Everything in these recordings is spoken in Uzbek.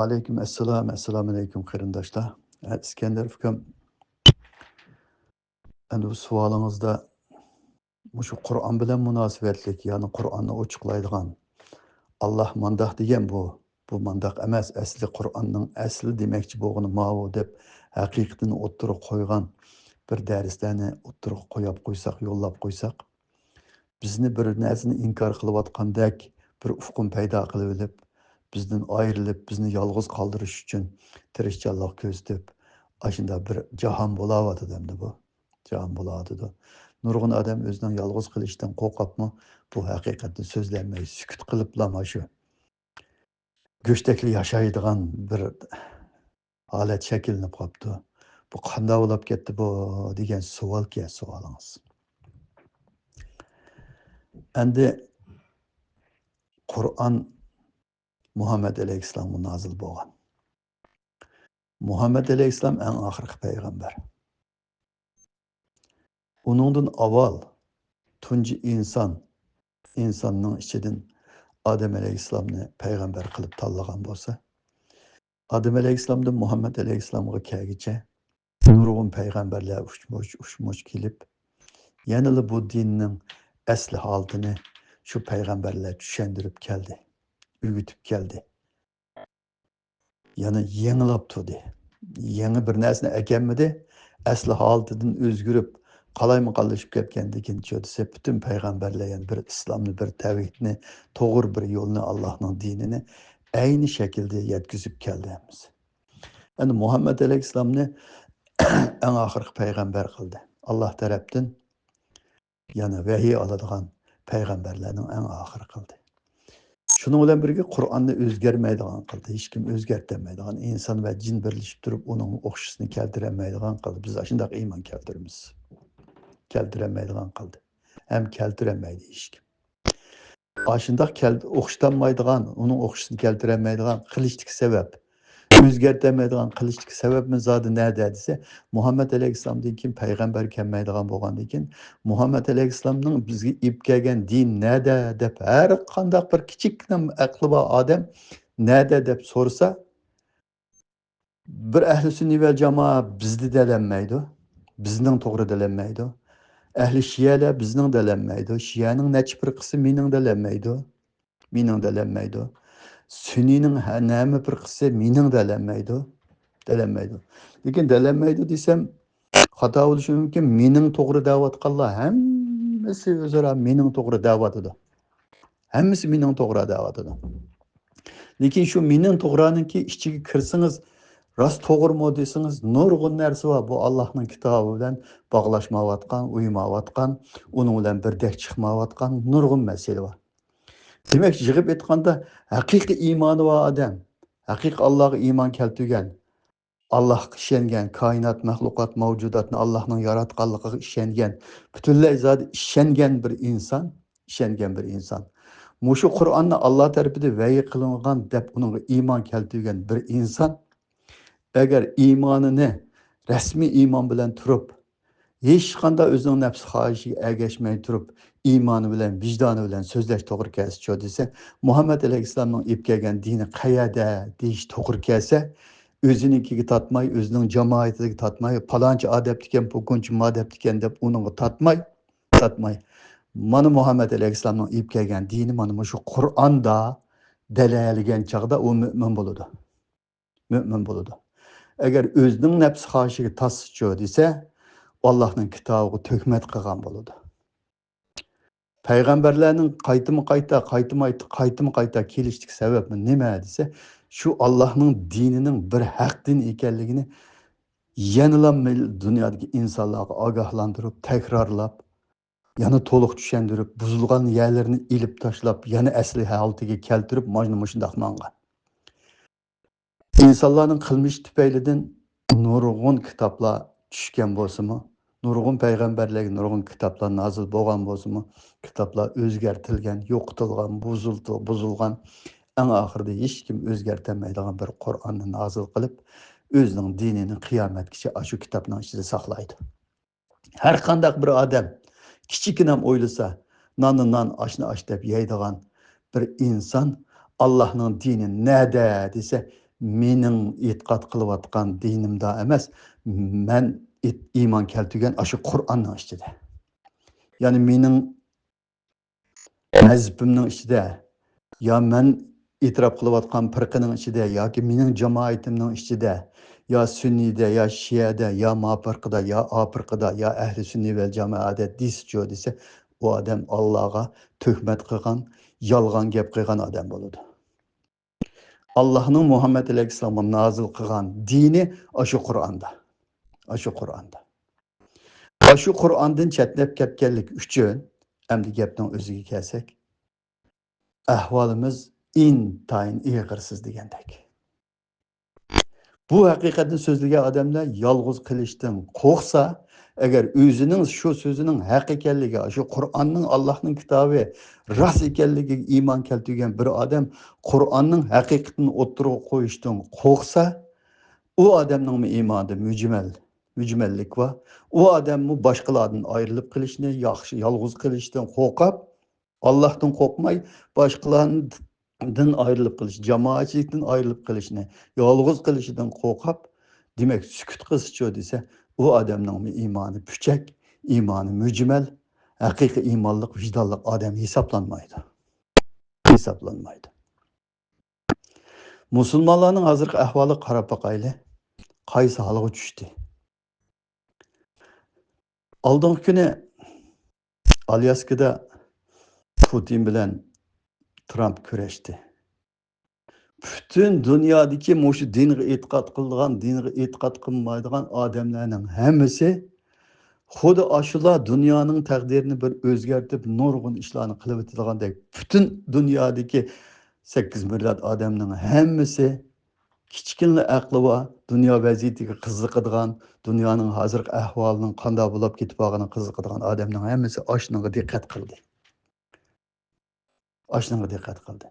Aleyküm esselam, esselamu aleyküm kırındaşlar. İskender Füküm, bu sualınızda şu Kur'an bilen münasebetlik, yani Kur'an'ı oçuklaydıgan Allah mandak diyen bu mandak emas, asli Kur'an'ın asli demekçi boğunu mavu dep hakikatini oturup koygan bir derslerini oturup koyup koysak, yollap koysak, bizni bir nersini inkar kılıvatkandak bir ufkun payda kılıp, bizden ayrılıp, bizni yalğız kaldırış için tirişçallık köztüp, aşında bir cahan bulavadı demdi bu. Cahan bulavadı. Nurgun adam özünden yalğız kılıştan korkap mı, bu hakikatini sözlenmeyi sükut kılıplama şu. Göçtekli yaşaydıgan bir halet şekilini kaptı. Bu kanda olap gitti bu degen sual ki sualınız. Endi Kur'an Muhammed Aleyhisselam'ın nazil boğan. Muhammed Aleyhisselam en ahirki peygamber. Onundan aval tunci insanın içinden Adem Aleyhisselam'ı peygamber kılıp tallagan bolsa, Adem Aleyhisselam'dan Muhammed Aleyhisselam'a kelgiçe nurgun peygamberler uçmuş kelip, yanılı bu dinin asli haltını şu peygamberler düşendirip geldi, ügütüp geldi. Yani yengilap turdu. Yeni bir narsani ekenmedi, asli haltidan özgürüp qalaymi qallashib ketganligini desa, bütün peygamberler yani bir İslam'ni, bir tevhidni, to'g'ri bir yo'lni, Allohning dinini aynı şekilde yetkizip keldiğimiz. Yani Muhammed Aleyhisselam'ni en ahirki peygamber kıldı. Allah tarafından yani vahiy aladigan peygamberlerin en ahiri kıldı. Şunun bilan birge Qur'onni o'zgarmaydigan qildi. Hech kim o'zgartirmaydigan, inson va jin birlashib turib uning o'xshishini keltirolmaydigan qildi. Biz shunday iymon keltiramiz. Keltirolmaydigan qildi. Ham keltirolmaydi hech kim. Shunday o'xshatanmaydigan, uning o'xshishini keltirolmaydigan qilishlik sabab, o'zgartirolmaydigan qilishlik sababmi zodi nada desa, Muhammed Aleyhisselam'dan kim payg'ambar kelmaydigan bo'lgandan keyin Muhammed Aleyhisselam'ning bizga ib kelgan din nada deb har qanday bir kichikna aqli bor odam nada deb so'rasa, bir ahli sunniy vel jamoa bizni dalanmaydi, bizning to'g'ri dalanmaydi. Ahli shiyalar bizning dalanmaydi, shiyaning necha bir qismi mening dalanmaydi, dalanmaydi. Sünninin nami bir qismi mening dalanmaydi. Lekin dalanmaydi desam, xato bo'lishi mumkin. Mening to'g'ri da'vatqanlar hammasi o'zaro mening to'g'ri da'vatidir. Hammasi mening to'g'ri da'vatidir. Lekin shu mening to'g'raniki ichiga kirsangiz, rost to'g'rimi desangiz, nurg'un narsa bor. Bu Allohning kitobi bilan bog'lashmayotgan, uymayotgan, uning bilan birdek chiqmayotgan nurg'un masala bor. Demek yig'ib aytganda haqiqiy iymoni bor odam, haqiqiy Allohga iymon keltirgan, Allohga ishongan, koinot mahluqot mavjudotni Allohning yaratganligiga ishongan, butunlay zot ishongan bir inson. Mushu Qur'onni Alloh tarafidan vahiy qilingan deb uningga iymon keltirgan bir inson agar iymonini rasmiy iymon bilan turib, hech qanday o'zining nafs xohishiga ergashmay turib, iymoni bilan, vijdoni bilan so'zlash to'g'ri kelsa desa, Muhammed Aleyhisselam'ning ib kelgan dini qayerda deyish to'g'ri kelsa, o'zinikiga tatmay, o'zining jamoatiga tatmay, palonchi adabdikan, bugunchi madabdikan deb uningga tatmay. Mana Muhammed Aleyhisselam'ning ib kelgan dini mana shu Qur'onda dalailgan chaqda u mu'min bo'ladi. Mu'min bo'ladi. Agar o'zining nafs xohishiga tasdiqchi desa, Allah'ın kitabı töhmet qilgan bo'ladi. Peygamberlerinin qaytımı kelishlik sebebi nima desa, şu Allah'ın dininin bir haq din ekanligini yanılan dünyadaki insanlarga agahlandırıp, tekrarlap, yana to'liq tushundirib, buzilgan yerlerini ilib tashlab, yana asli holatiga keltirib, mana shunday qilgan. İnsanların qilmish tufaylidan nurg'un kitoblar tushgan bo'lsa-mu, nurg'un payg'ambarlarga nurg'un kitoblar nazil bo'lgan bo'lsa-mu, kitoblar o'zgartirilgan, yo'qitilgan, buzilgan, eng oxirida hech kim o'zgartirmaydigan bir Qur'onni nazil qilib, o'zining dinini qiyomatgacha shu kitobning ichida saqlaydi. Har qanday bir odam kichikinam o'ylasa, non oshni deb yeydigan bir inson Allohning dini nada desa, mening e'tiqod qilayotgan dinimda emas, men iymon keltirgan shu Qur'onning ichida. Ya'ni mening mazhabimning ichida, yo men e'tirof qilayotgan firqaning ichida yoki mening jamoatimning ichida, yo sunniyda, yo shiyada, yo mafirqida, yo ofirqida, yo ahli sunniy va jamoada disjo desa, u odam Allohga tuhmat qilgan, yolg'on gap qilgan odam bo'ladi. Allohning Muhammad alayhissalomga nozil qilgan dini shu Qur'onda. Shu Qur'onda. Shu Qur'ondan chetlab ketganlik uchun endi gapning o'ziga kelsak, ahvolimiz intayin ig'irsiz degandek. Bu haqiqatni so'zlagan odamlar yolg'iz qilishdan qo'rqsa, agar o'zining shu so'zining haq ekanligi, shu Qur'onning Allohning kitobi rost ekanligiga iymon keltirgan bir odam Qur'onning haqiqatini o'ttirib qo'yishdan qo'rqsa, u odamning iymonida mujmallik va u odamni boshqalardan ayrilib qilishni, yaxshi yolg'iz qilishdan qo'rqib, Allohdan qo'rqmay boshqalardan ayrilib qilish, jamoatchilikdan ayrilib qilishni, yolg'iz qilishidan qo'rqib, demak sukut qilsa desa, u odamning iymoni puchak, iymoni mujmal, haqiqiy iymonlik, vijdonlik odam hisoblanmaydi. Hisoblanmaydi. Musulmonlarning hozirgi ahvoli qarab boqayli. Qaysi holga tushdi? Oldingi kuni Alyaskada Putin bilan Trump kurashdi. Bütün dünyadaki moşu dinge e'tiqod qilgan, dinge e'tiqod qilmaydigan odamlarning hammasi xuddi ashular dunyoning taqdirini bir o'zgartirib, nurg'un ishlarni qilib o'tadigan, bütün dünyadagi 8 milliard odamning hammasi kichkina aqli va dunyo vaziyatiga qiziqadigan, dunyoning hozirgi ahvolining qanday bo'lib ketib qolganini qiziqadigan odamning hammasi ashunga diqqat qildi. Ashunga diqqat qildi.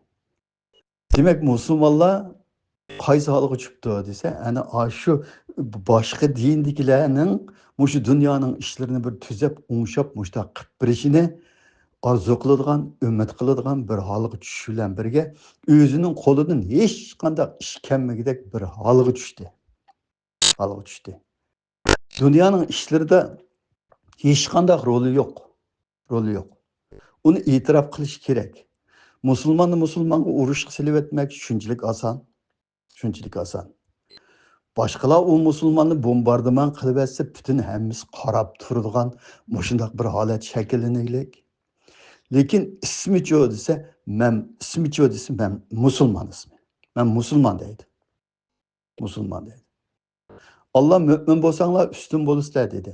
Demek musulmonlar qaysi holga tushibdi desa, ana shu boshqa dindikilarning shu dunyoning ishlarini bir tuzab, o'ngshab, mushtaq qilib berishini orzu qiladigan, umid qiladigan bir holga tushish bilan birga o'zining qo'lidan hech qanday ish kelmagidek bir holga tushdi. Holga tushdi. Dunyoning ishlarida hech qanday roli yo'q. Roli yo'q. Uni e'tirof qilish kerak. Musulmonga urushga silib etmek shunchalik oson. Shunchalik oson. Boshqalar u musulmonni bombardiman qilib etsa, bütün hammasi qarab turadigan shunday bir holat shakllanaylik. Lekin ismi-chi desa, men musulmon ismi. Men musulmon deydi. Musulmon deydi. Allah mümin bo'lsanglar üstün bo'lasizlar dedi.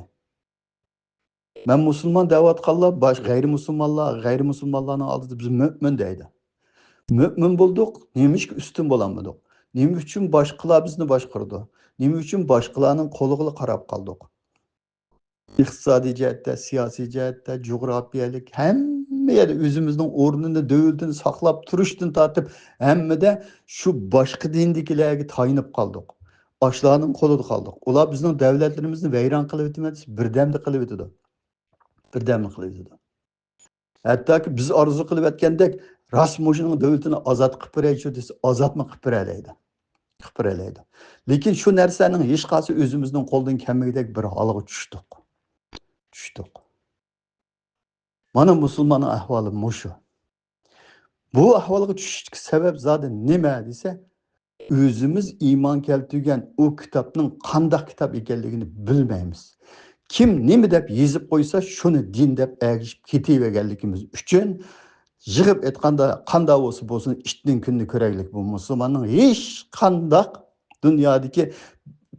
Men musulmon deyotganlar g'ayri-musulmonlarning oldida biz mümin deydi. Mümin bo'ldik, nima ishga ustun bo'lamidik? Nima uchun boshqalar bizni boshqardi? Nima uchun boshqalarning qo'liga qarab qoldik? İqtisodiy jihatda, siyosiy jihatda, jug'rofiyalik hamma yerda o'zimizning o'rnini, davlatini saqlab turishdan tortib, hammada shu boshqa dindikilarga tayinib qoldik. Ashlarning qo'lida qoldik. Ular bizning davlatlarimizni vayron qilib o'tmadi, birdamda qilib o'tdi. Birdamda qilib o'tdi. Hattoki biz orzu qilib aytgandek, Rasmusning davlatini ozod qilib beraychi desa, ozodmi qilib beraydi. Qilib beraydi. Lekin shu narsaning hech qaysi o'zimizning qo'ldan kelmagidek bir holga tushdik. Mana musulmonning ahvoli mushu. Bu ahvolga tushishga sabab zodi nima desa, o'zimiz iymon keltirgan o kitobning qanday kitob ekanligini bilmaymiz. Kim nima deb yozib qo'ysa, shuni din deb agishib ketaverganligimiz uchun yig'ib aytganda qanday bo'lsa ishning kunni ko'raylik. Bu musulmonning hech qanday dunyodagi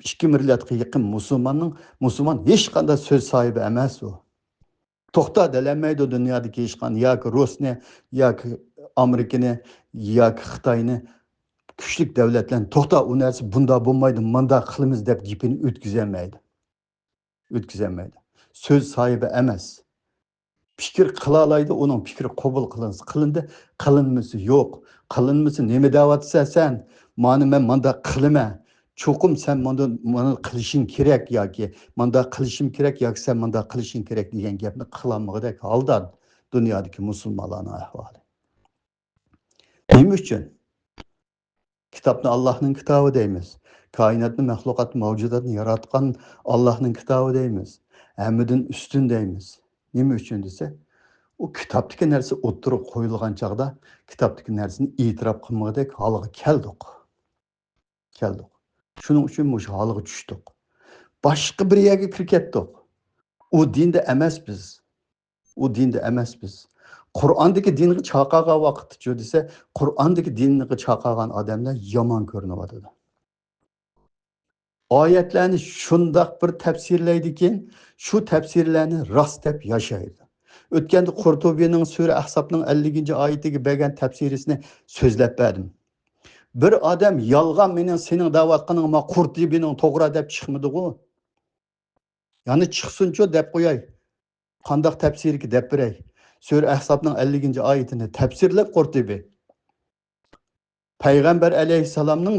2 milliardga yaqin musulmon hech qanday so'z sohibi emas u. To'xta delanmaydi dunyodagi hech qanday yoki Rossiyani yoki Amerikani yoki Xitoyni kuchli davlatlarni to'xta u narsa bunda bo'lmaydi, manda qilamiz deb gapini o'tkazolmaydi. Söz sahibi emas. Fikir qilalaydi, uning fikri qabul qilindi, qilinmasi yo'q. Qilinmasi nima deyapsan sen? Men manda qilma. Cho'qim sen mana qilishing kerak yoki manda qilishim kerak yoki sen manda qilishing kerak degan gapni qilolmagan holda dunyodagi musulmonlarning ahvoli. Nima uchun? Kitapni Allohning kitobi deymiz. Koinotni, mahluqot, mavjudotni yaratgan Allohning kitobi deymiz. Hammadan ustun deymiz. Nima uchun desa, u kitobdagi narsa o'ttirib qo'yilgan chog'da kitobdagi narsani e'tirof qilmadik holga keldik. Shuning uchun mush holga tushdik. Boshqa bir yerga kirib ketdik. U dinda emas biz. Qur'ondagi dinga chaqagan vaqtda desa, Qur'ondagi dinga chaqagan odamlar yomon ko'rinyapti. Oyatlarni shundoq bir tafsirlaydiki, shu tafsirlarni rost deb yashaydi. O'tganda Qurtubining sura Ahzobning 50-oyatiga bergan tafsirisini so'zlab berdim. Bir odam yolg'on mening sening da'vatqaning ma Qurtubining to'g'ri deb chiqmadi-ku. Ya'ni chiqsincho deb qo'yay. Qandoq tafsirga deb beray. Sura Ahzobning 50-oyatini tafsirlab Qurtubi. Payg'ambar alayhissalomning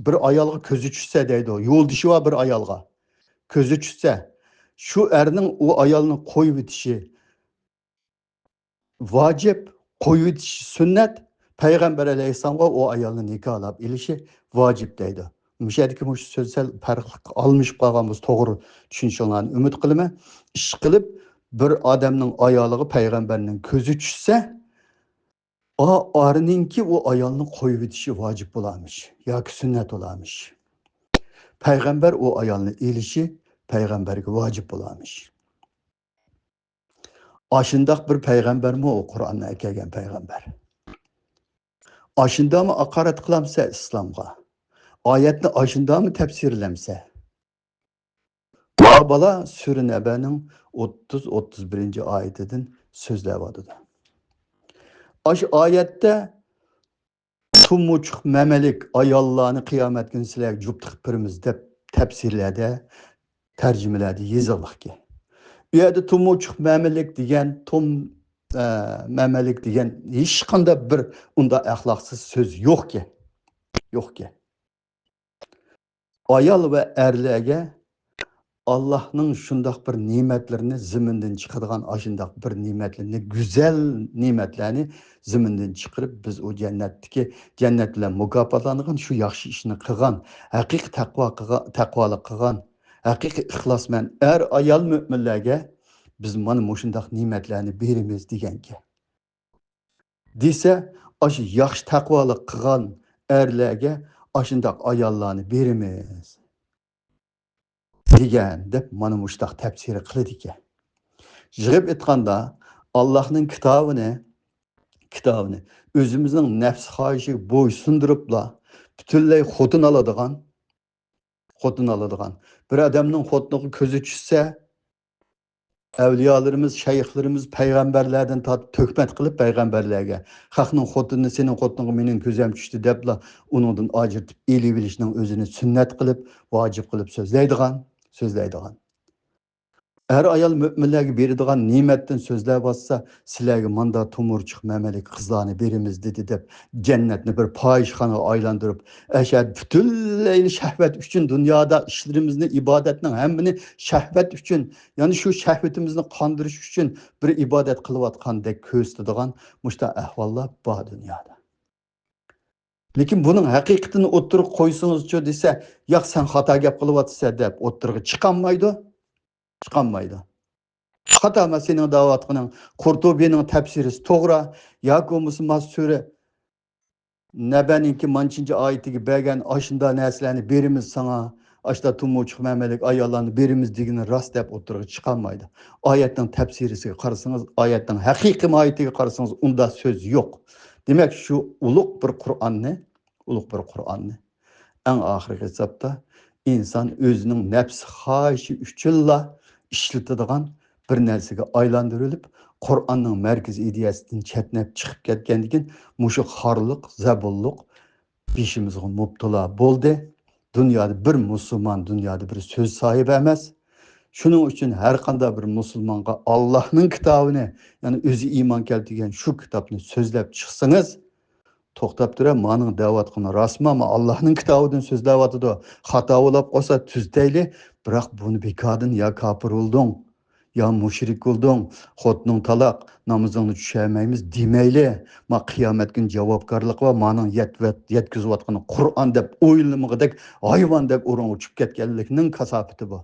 bir ayolga ko'zi tushsa deydi. Yo'ldishi va bir ayolga ko'zi tushsa, shu erning u ayolni qo'yib o'tishi vojib, qo'yib o'tishi sunnat, payg'ambar alayhissalomga u ayolni nikohlab ilishi vojib deydi. Mushadiki mush so'zsal farq olmish qolgan biz to'g'ri tushunishinglarni umid qilaman. Ish qilib bir odamning ayoliga payg'ambarning ko'zi tushsa, o arininki o ayolni qo'yib o'tishi vojib bo'larmish yoki sunnat bo'larmish. Payg'ambar o ayolni elishi payg'ambarga vojib bo'larmish. Ashundoq bir payg'ambarmi o Qur'onni kelgan payg'ambar. Ashundami aqorat qilamsa islomga. Oyatni ashundami tafsirlamsa. Bala Sura Nabaning 30-31-oyatidan so'zlayapti. Aş ayette tumuçuq memelik ayollarını kıyamet günü sizlerge cuptık pirimiz deb tefsirlerde, tercümelerde yazılıq ki. Bu yerde tumuçuq memelik degen, memelik degen hiç qanday bir unda ahlaksız söz yok ki. Ayol ve erlerge Allah'ın şundaq bir nimetlerini ziminden çıkardıgan aşındaq bir nimetlerini, güzel nimetlerini ziminden çıkarıp biz o cennetle mukaffatlanıgan, şu yaxşı işini kılgan, hakiki takvalık kılgan, hakiki ihlasmen er ayol müminlerge biz mana muşundaq nimetlerini berimiz degen ki. Dese, aşı yaxşı takvalık kılgan erlerge aşındaq ayollarını berimiz. degan deb mana mushtaq tafsiri qiladi ekan. Yig'ib aytganda Allohning kitobini o'zimizning nafs xohishiga bo'ysundiribla butunlay xotin oladigan bir odamning xotiniga ko'zi tushsa, avliyolarimiz, shayxlarimiz payg'ambarlardan tortib to'kmat qilib payg'ambarlarga xalqning xotinini sening xotiningga mening ko'zim tushdi debla uningdan ajratib elib bilishning o'zini sunnat qilib, vojib qilib so'zlaydigan. Her ayol müminlerge beradigan nimetten sözler bassa, sizlerge manda tumurçuq memelik kızlarını berimiz dedi deb cennetni bir payişxana aylandırıp, eşer bütünleyini şehvet üçün dünyada işlerimizni, ibadetinin hemmini şehvet üçün, yani şu şehvetimizni kandırış üçün bir ibadet kılıvatkan dek köstüdügan muşta ehvallar bu dünyada. Lekin bunun hakikatini o'ttirib qo'ysangiz-chi desa, yo'q sen xato gap qilyapsan deb o'ttirib chiqolmaydi. Xato emas sening da'vatqining Qurtubining tafsiri to'g'ri yoki bo'lmasa Sura Nabaninki manchinchi oyatiga bergan ashunda narsalarni berimiz sana, ashda tumuçuq memelik ayollarni berimiz degani rost deb o'ttirib chiqolmaydi. Oyatning tafsirisiga qarasangiz, oyatning haqiqiy mohiyatiga qarasangiz unda so'z yo'q. Demek şu ulug' bir Qur'onni en ahirgi hesapta insan özünün nefs xohishi uchunla ishlatadigan bir narsaga aylantirilib, Qur'onning merkez ideyasidan chetnab chiqib ketgandan mushu xorliq, zabulluq beshimizga mubtalo bo'ldi. Dunyoda bir musulmon dunyoda bir so'z sahibi emas. Şunun için her qanday bir musulmonga Allohning kitobini, ya'ni o'zi iymon keltirgan shu kitobni so'zlab chiqsangiz, to'xtab turib, mening da'vatqini rostmi, ama Allohning kitobidan so'zlayotdi. Xato bo'lib qolsa tuztayli, biroq buni bekordan ya kofir bo'lding, Ya müşrik oldun, xotning talaq, namozingni tushaymaymiz demeyli. Ma qiyomat kun javobgarlik va maning yetkizayotgan Qur'on deb o'ylamag'idek hayvon deb o'rin uchib ketganlikning kasofati bu.